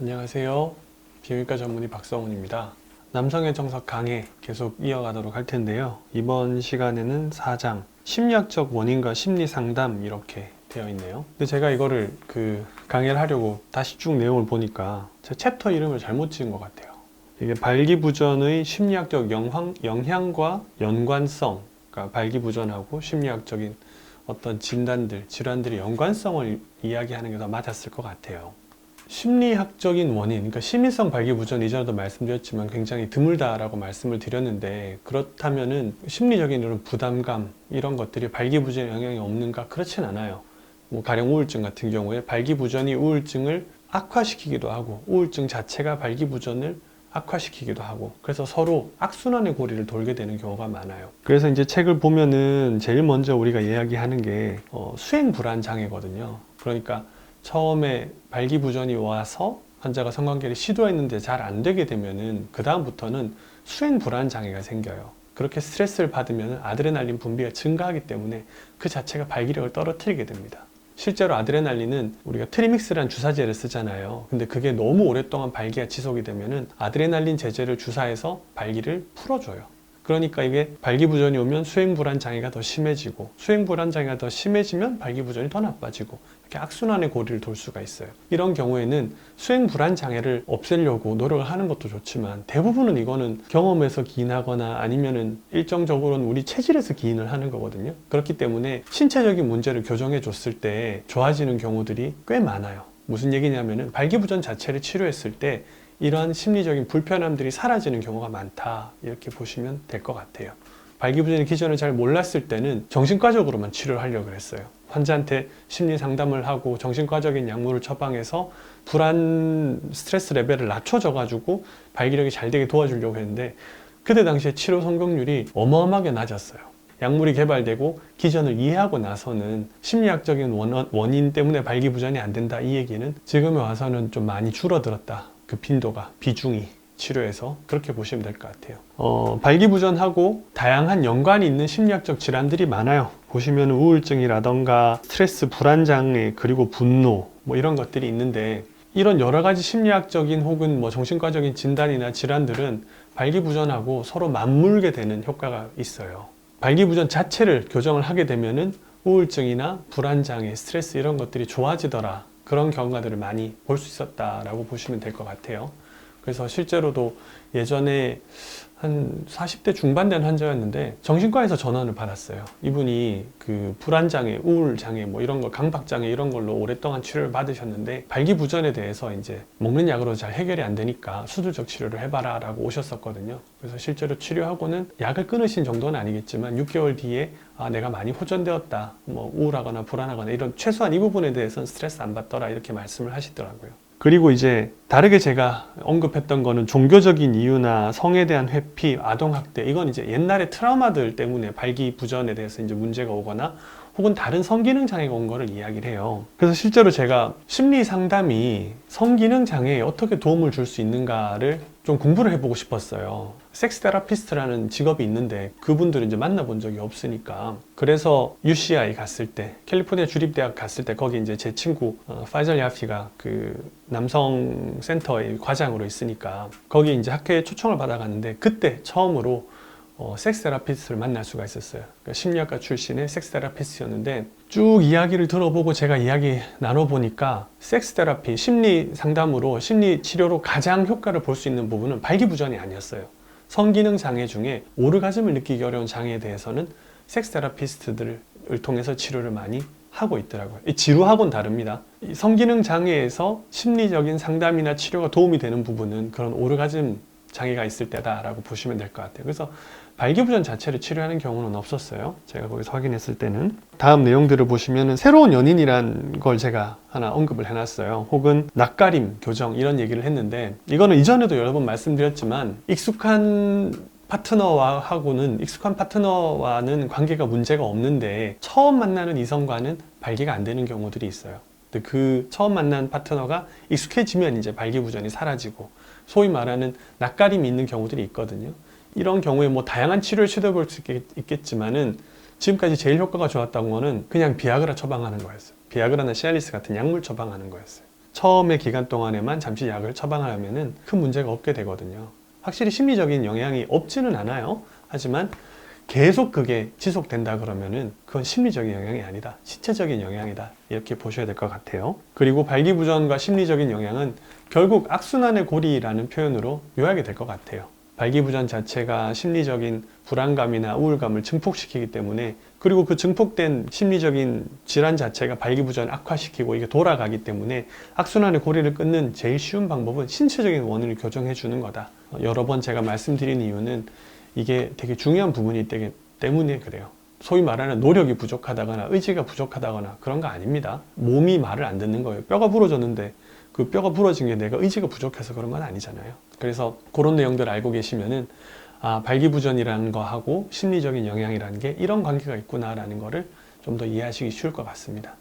안녕하세요. 비형외과 전문의 박성훈입니다. 남성의 정석 강해 계속 이어가도록 할 텐데요. 이번 시간에는 4장 심리학적 원인과 심리 상담 이렇게 되어 있네요. 근데 제가 이거를 강의를 하려고 다시 쭉 내용을 보니까 제 챕터 이름을 잘못 지은 것 같아요. 이게 발기부전의 심리학적 영향과 연관성, 그러니까 발기부전하고 심리학적인 어떤 진단들, 질환들의 연관성을 이야기하는 게 더 맞았을 것 같아요. 심리학적인 원인, 그러니까 심리성 발기부전 이전에도 말씀드렸지만 굉장히 드물다라고 말씀을 드렸는데, 그렇다면은 심리적인 이런 부담감 이런 것들이 발기부전에 영향이 없는가? 그렇진 않아요. 뭐 가령 우울증 같은 경우에 발기부전이 우울증을 악화시키기도 하고 우울증 자체가 발기부전을 악화시키기도 하고, 그래서 서로 악순환의 고리를 돌게 되는 경우가 많아요. 그래서 이제 책을 보면은 제일 먼저 우리가 이야기하는 게 수행불안 장애거든요. 그러니까 처음에 발기부전이 와서 환자가 성관계를 시도했는데 잘 안 되게 되면은 그 다음부터는 수행불안 장애가 생겨요. 그렇게 스트레스를 받으면 아드레날린 분비가 증가하기 때문에 그 자체가 발기력을 떨어뜨리게 됩니다. 실제로 아드레날린은 우리가 트리믹스라는 주사제를 쓰잖아요. 근데 그게 너무 오랫동안 발기가 지속이 되면은 아드레날린 제제를 주사해서 발기를 풀어줘요. 그러니까 이게 발기부전이 오면 수행불안 장애가 더 심해지고, 수행불안 장애가 더 심해지면 발기부전이 더 나빠지고, 이렇게 악순환의 고리를 돌 수가 있어요. 이런 경우에는 수행불안 장애를 없애려고 노력을 하는 것도 좋지만, 대부분은 이거는 경험에서 기인하거나 아니면은 일정적으로는 우리 체질에서 기인을 하는 거거든요. 그렇기 때문에 신체적인 문제를 교정해 줬을 때 좋아지는 경우들이 꽤 많아요. 무슨 얘기냐면은 발기부전 자체를 치료했을 때 이러한 심리적인 불편함들이 사라지는 경우가 많다, 이렇게 보시면 될 것 같아요. 발기부전의 기전을 잘 몰랐을 때는 정신과적으로만 치료를 하려고 했어요. 환자한테 심리 상담을 하고 정신과적인 약물을 처방해서 불안 스트레스 레벨을 낮춰줘 가지고 발기력이 잘 되게 도와주려고 했는데, 그때 당시에 치료 성공률이 어마어마하게 낮았어요. 약물이 개발되고 기전을 이해하고 나서는 심리학적인 원인 때문에 발기부전이 안 된다, 이 얘기는 지금에 와서는 좀 많이 줄어들었다. 그 빈도가, 비중이 치료에서, 그렇게 보시면 될 것 같아요. 발기부전하고 다양한 연관이 있는 심리학적 질환들이 많아요. 보시면 우울증이라던가 스트레스 불안장애, 그리고 분노, 뭐 이런 것들이 있는데, 이런 여러 가지 심리학적인 혹은 뭐 정신과적인 진단이나 질환들은 발기부전하고 서로 맞물게 되는 효과가 있어요. 발기부전 자체를 교정을 하게 되면은 우울증이나 불안장애, 스트레스 이런 것들이 좋아지더라, 그런 결과들을 많이 볼 수 있었다라고 보시면 될 것 같아요. 그래서 실제로도 예전에 한 40대 중반 된 환자였는데 정신과에서 전화를 받았어요. 이분이 그 불안장애, 우울장애, 뭐 이런 거, 강박장애 이런 걸로 오랫동안 치료를 받으셨는데 발기부전에 대해서 이제 먹는 약으로 잘 해결이 안 되니까 수술적 치료를 해봐라 라고 오셨었거든요. 그래서 실제로 치료하고는 약을 끊으신 정도는 아니겠지만 6개월 뒤에 내가 많이 호전되었다, 뭐 우울하거나 불안하거나 이런 최소한 이 부분에 대해서는 스트레스 안 받더라, 이렇게 말씀을 하시더라고요. 그리고 이제 다르게 제가 언급했던 거는 종교적인 이유나 성에 대한 회피, 아동학대, 이건 이제 옛날의 트라우마들 때문에 발기부전에 대해서 이제 문제가 오거나 혹은 다른 성기능 장애가 온 거를 이야기를 해요. 그래서 실제로 제가 심리 상담이 성기능 장애에 어떻게 도움을 줄 수 있는가를 좀 공부를 해보고 싶었어요. 섹스 테라피스트라는 직업이 있는데 그분들은 이제 만나본 적이 없으니까. 그래서 UCI 갔을 때, 캘리포니아 주립대학 갔을 때, 거기 이제 제 친구 파이절 야피가 그 남성 센터의 과장으로 있으니까 거기 이제 학회에 초청을 받아갔는데, 그때 처음으로 섹스 테라피스트를 만날 수가 있었어요. 그러니까 심리학과 출신의 섹스 테라피스트였는데, 쭉 이야기를 들어보고 제가 이야기 나눠보니까 섹스 테라피, 심리 상담으로, 심리 치료로 가장 효과를 볼 수 있는 부분은 발기부전이 아니었어요. 성기능 장애 중에 오르가즘을 느끼기 어려운 장애에 대해서는 섹스 테라피스트들을 통해서 치료를 많이 하고 있더라고요. 이 지루하고는 다릅니다. 이 성기능 장애에서 심리적인 상담이나 치료가 도움이 되는 부분은 그런 오르가즘 장애가 있을 때다라고 보시면 될 것 같아요. 그래서 발기부전 자체를 치료하는 경우는 없었어요. 제가 거기서 확인했을 때는. 다음 내용들을 보시면 새로운 연인이란 걸 제가 하나 언급을 해놨어요. 혹은 낯가림 교정, 이런 얘기를 했는데, 이거는 이전에도 여러 번 말씀드렸지만 익숙한 파트너와는 관계가 문제가 없는데 처음 만나는 이성과는 발기가 안 되는 경우들이 있어요. 근데 그 처음 만난 파트너가 익숙해지면 이제 발기부전이 사라지고 소위 말하는 낯가림이 있는 경우들이 있거든요. 이런 경우에 뭐 다양한 치료를 시도해 볼 수 있겠지만은 지금까지 제일 효과가 좋았던 거는 그냥 비아그라 처방하는 거였어요. 비아그라나 시알리스 같은 약물 처방하는 거였어요. 처음의 기간 동안에만 잠시 약을 처방하면은 큰 문제가 없게 되거든요. 확실히 심리적인 영향이 없지는 않아요. 하지만 계속 그게 지속된다 그러면은 그건 심리적인 영향이 아니다. 신체적인 영향이다. 이렇게 보셔야 될 것 같아요. 그리고 발기부전과 심리적인 영향은 결국 악순환의 고리라는 표현으로 요약이 될 것 같아요. 발기부전 자체가 심리적인 불안감이나 우울감을 증폭시키기 때문에, 그리고 그 증폭된 심리적인 질환 자체가 발기부전을 악화시키고 이게 돌아가기 때문에 악순환의 고리를 끊는 제일 쉬운 방법은 신체적인 원인을 교정해 주는 거다. 여러 번 제가 말씀드린 이유는 이게 되게 중요한 부분이 되기 때문에 그래요. 소위 말하는 노력이 부족하다거나 의지가 부족하다거나 그런 거 아닙니다. 몸이 말을 안 듣는 거예요. 뼈가 부러졌는데 그 뼈가 부러진 게 내가 의지가 부족해서 그런 건 아니잖아요. 그래서 그런 내용들 알고 계시면은 발기부전이라는 거하고 심리적인 영향이라는 게 이런 관계가 있구나라는 거를 좀 더 이해하시기 쉬울 것 같습니다.